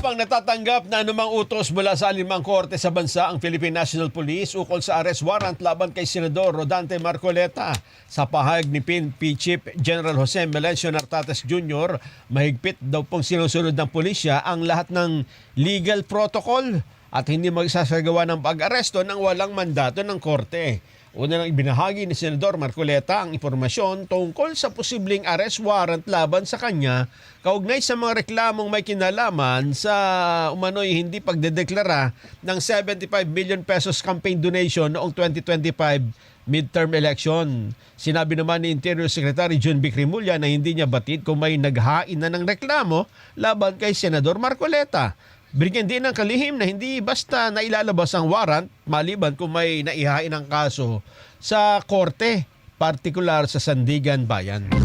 Habang natatanggap na anumang utos mula sa alinmang korte sa bansa ang Philippine National Police ukol sa arrest warrant laban kay Senador Rodante Marcoleta, sa pahayag ni PNP Chief General Jose Melencio Nartates Jr., mahigpit daw pong sinusunod ng pulisya ang lahat ng legal protocol at hindi magsasagawa ng pag-aresto nang walang mandato ng korte. Una nang ibinahagi ni Senador Marcoleta ang impormasyon tungkol sa posibleng arrest warrant laban sa kanya kaugnay sa mga reklamong may kinalaman sa umano'y hindi pagdedeklara ng 75 million pesos campaign donation noong 2025 midterm election. Sinabi naman ni Interior Secretary John B. Cremulya na hindi niya batid kung may naghain na ng reklamo laban kay Senador Marcoleta. Bigyan din ng kalihim na hindi basta nailalabas ang warrant maliban kung may naihain ang kaso sa korte, partikular sa Sandigan Bayan.